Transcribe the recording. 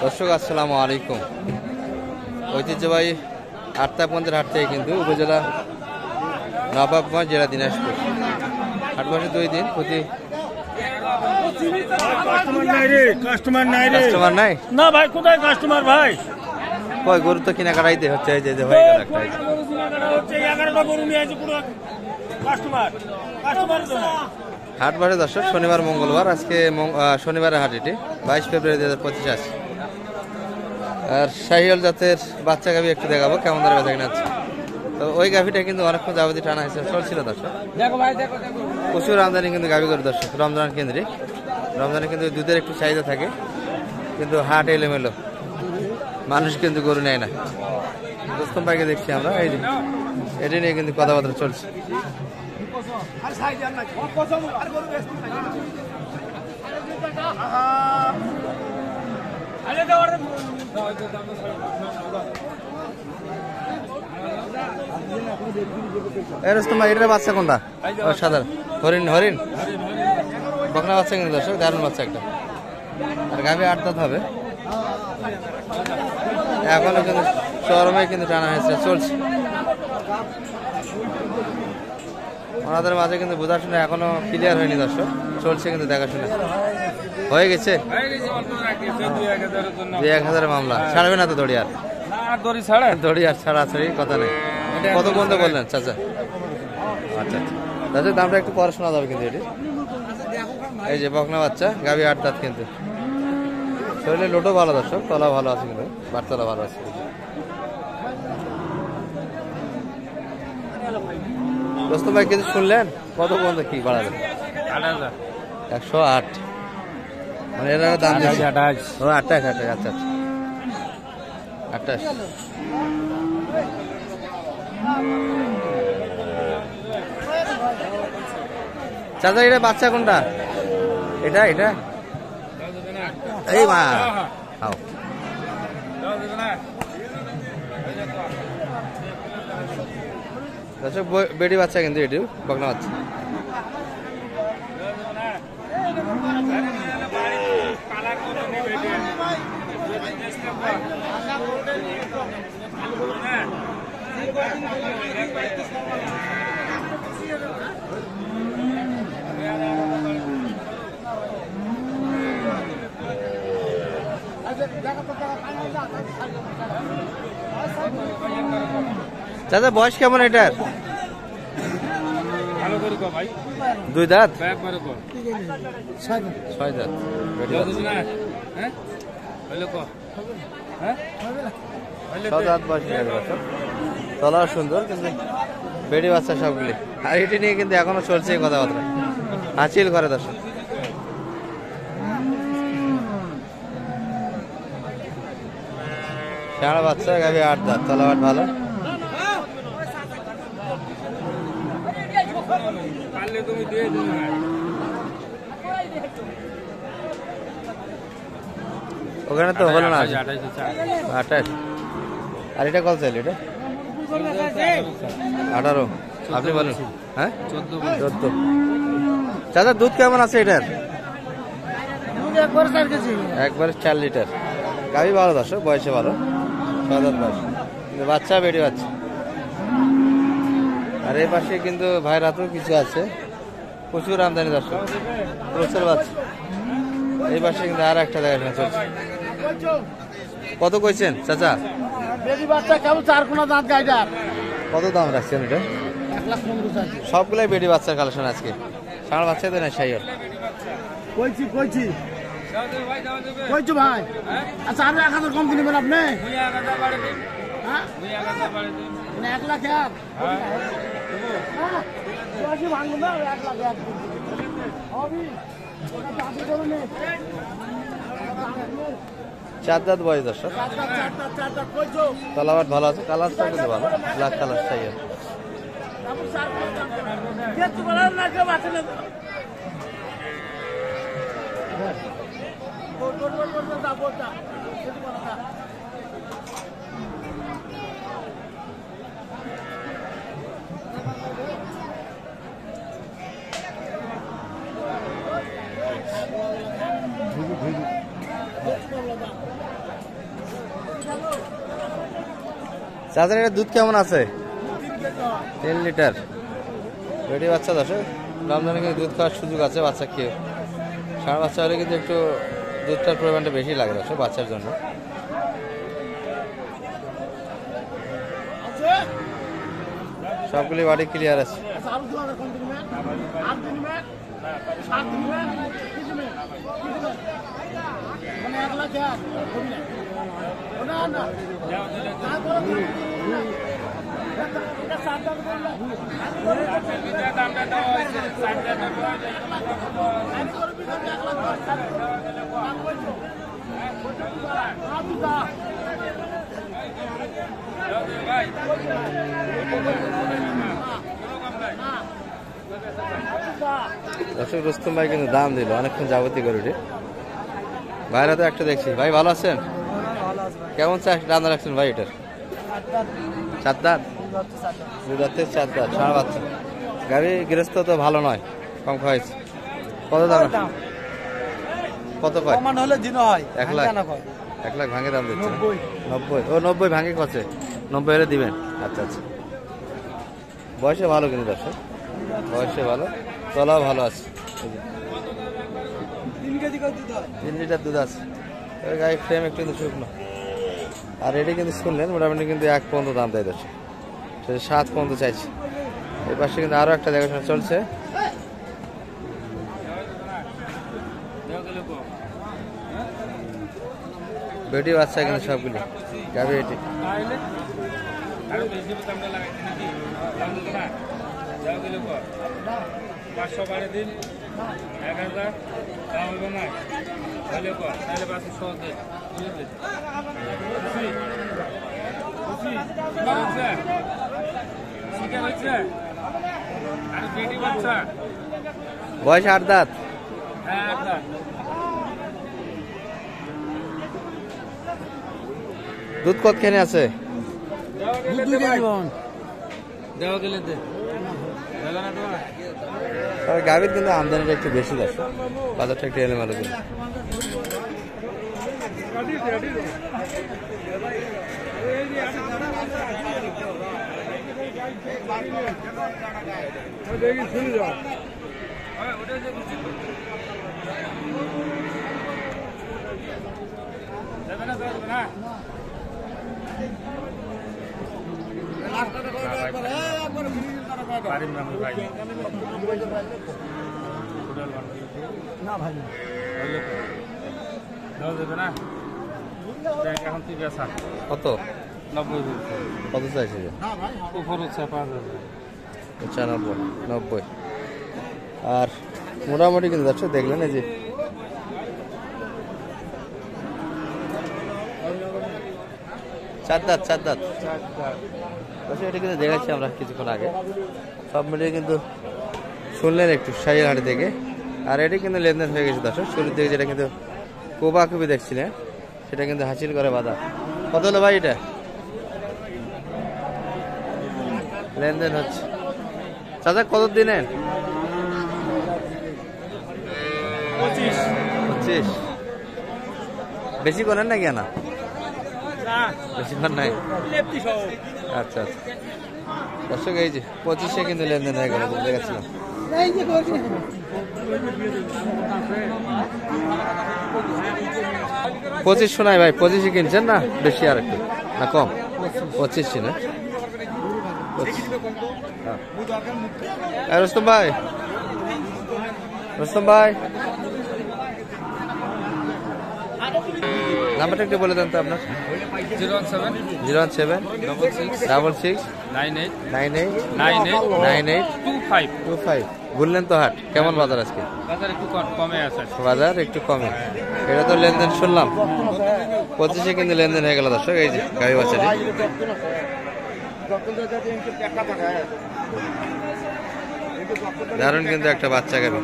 দর্শক আসসালামু আলাইকুম। ঐতিহ্যবাহী আটতাপন্থের হাট থেকে কিন্তু উপজেলা নবাবগঞ্জ জেলা দিনাজপুর হাট বসে 2 দিন প্রতি। কাস্টমার নাই না ভাই, কোথায় কাস্টমার ভাই? কয় গরু তো কিনা কাটাইতে হচ্ছে, এই যে হয়ে গেল একটা। 11টা গরু নিয়ে আছে পুরো কাস্টমার হাট বসে দর্শক শনিবার মঙ্গলবার। আজকে শনিবারের হাট, এটি 22 ফেব্রুয়ারি 2025। আর শাহিওয়াল জাতের বাচ্চা গাভি একটু দেখাবো কেমন ধরে বেচা কিনা আছে। তো ওই গাভিটা কিন্তু অনেকক্ষণ যাবতীয় টানা হয়েছে, চলছিল দর্শক। প্রচুর আমদানি কিন্তু গাভি করে দর্শক, রমজান কেন্দ্রিক। রমজানে কিন্তু দুধের একটু চাহিদা থাকে, কিন্তু হাট এলোমেলো, মানুষ কিন্তু গরু নেয় না। দোস্তম ভাইকে দেখছি আমরা, এই যে এটি নিয়ে কিন্তু কথাবার্তা চলছে। এটার বাচ্চা কোনটা? সাদা হরিণ, হরিণ বকনা বাচ্চা কিন্তু দর্শক, দারুণ বাচ্চা একটা। আর গাভি 8 দাঁত হবে, এখনো কিন্তু চরমে কিন্তু টানা হয়েছে, চলছে। ওনাদের মাঝে কিন্তু বোঝাশোনা এখনো ক্লিয়ার হয়নি দর্শক, চলছে কিন্তু দেখাশোনা। হয়ে গেছে 2-1000 মামলা, ছাড়বে না তো দড়ি? আর দড়ি আর ছাড়াছাড়ি কথা নেই। কত পর্যন্ত বললেন চাচা? আচ্ছা আচ্ছা দাদা, দামটা একটু পরে শোনা যাবে কিন্তু। এটি এই যে বকনা বাচ্চা, গাভি 8 দাঁত, কিন্তু শরীরে লোটও ভালো দর্শক, তলা ভালো আছে, কিন্তু বারতলা ভালো আছে। দোস্ত ভাই কিছু শুনলেন? কত পর্যন্ত কি বাড়াবেন? 108, মানে এর দাম 28। ও 28, আচ্ছা আচ্ছা 28। চাচা এটা বাচ্চা কোনটা? এটা এটা এই মা খাও। দর্শক বেডি বাচ্চা কিন্তু, এটিও বকনা বাচ্চা। চাচা বয়স কেমন এটার? 2 দাঁত, 6 দাঁত। তলাও সুন্দর, কিন্তু বেড়ি বাচ্চা সবগুলি। আর এটি নিয়ে কিন্তু এখনো চলছে কথাবার্তা, হাসিল করে দর্শক। ষাঁড় বাচ্চা, গাভি 8 দাঁত, তলাবাট ভালো। ওখানে তো হলো না 28। আর এটা কত চাইল? এটা 18। আপনি বলেন। হ্যাঁ 14। চাচা দুধ কেমন আছে এটার? একবারে 4 লিটার। গাভি ভালো দর্শক, বয়সে ভালো, 6 দাঁত বয়স, বাচ্চা বেড়ে বাচ্চা। আর এই পাশে কিন্তু ভাইয়ের হাতেও কিছু আছে, প্রচুর আমদানি দর্শক, প্রচুর বাচ্চা। এই পাশে কিন্তু আর একটা দেখাশোনা চলছে। কত কইছেন চাচা? কত দাম রাখছেন এটা? সবগুলাই বেডি বাচ্চার কালেকশন আজকে, ষাঁড় বাচ্চা তো না শাহিওয়াল। কইছি ভাই, আচ্ছা আর 1000 কম কিনবেন আপনি? 1 লাখ 1 ভাঙবো না, 1 লাখ 1 হবি। 4 দাঁত বয়স দর্শক, তলাবাট ভালো আছে, কালারটা কিন্তু ভালো, ব্ল্যাক কালার শাহিওয়াল। চাচার এটা দুধ কেমন আছে? 3 লিটার রেডি বাচ্চা দর্শক। রমজানে কিন্তু দুধ খাওয়ার সুযোগ আছে বাচ্চা খেয়ে। ষাঁড় বাচ্চা হলে কিন্তু একটু দুধটার পরিমাণটা বেশি লাগে দর্শক বাচ্চার জন্য। সবগুলি বাড়ি ক্লিয়ার আছে। দর্শক রুস্তম ভাই কিন্তু দাম দিল অনেকক্ষণ যাবতীয় গরুটি। ভাইরা তো একটা দেখছি। ভাই ভালো আছেন? কেমন চাষ রান্না রাখছেন ভাই এটার? 4 দাঁত, 2 দাঁতের 4 দাঁত ষাঁড় বাচ্চা। গাড়ি গৃহস্থ তো ভালো নয়, কম খাওয়াইছে। কত দাম? কত পায়? 1 লাখ। 1 লাখ ভাঙে দাম দিচ্ছে। 90। ও 90 ভাঙে কছে? 90 হলে দিবেন। আচ্ছা আচ্ছা। বয়সে ভালো কিন্তু দর্শক, বয়সে ভালো, তলাও ভালো আছে। 3 লিটার দুধ আছে। গায়ে ফ্রেম একটু কিন্তু শুকনো। আর এটি কিন্তু শুনলেন মোটামুটি কিন্তু 1 পর্যন্ত দাম দেয় দর্শক, 7 পর্যন্ত চাইছে। এই পাশে কিন্তু আরো একটা দেখাশোনা চলছে। বেটি বাচ্চা কিন্তু সবগুলি গাবি এটি। বয়স 8 দাঁত। দুধ কতখানি আছে? গাভীর কিন্তু আমদানিটা একটু বেশি আছে, বাজারটা একটু এলোমেলো কিন্তু। কত? 90। কত চাইছে? 95, 90। আর মোটামুটি কিন্তু যাচ্ছে দেখলেন এই যে চার দাঁত এটা কিন্তু দেখাচ্ছি আমরা কিছুক্ষণ আগে। সব মিলিয়ে কিন্তু শুনলেন একটু শাহির হাটে থেকে। আর এটি কিন্তু লেনদেন হয়ে গেছে দর্শক। শুরুর দিকে যেটা কিন্তু কোবাকুবি দেখছিলেন সেটা কিন্তু হাসিল করে বাধা। কত হলো ভাই এটা? লেনদেন হচ্ছে। চাচা কত দিনের? 25। বেশি করেন না কেনা? বেশি কর নাই। আচ্ছা আচ্ছা দর্শক এই যে 25-এ কিন্তু লেনদেন হয়ে গেল দেখাচ্ছিলাম। পঁচিশ শোনাই ভাই, 25-এ কিনছেন না? বেশি আর একটু না কম? 25 না? রুস্তম ভাই, নাম্বারটা একটু বলে দেন তো আপনার। 017 66 98 25। বললেন তো হাট কেমন বাজার আজকে? বাজার একটু কমে। এটা তো লেনদেন শুনলাম 25-এ কিন্তু লেনদেন হয়ে গেল দর্শক। এই যে গাভী বাচ্চাটি দারুণ কিন্তু একটা বাচ্চা গাভী।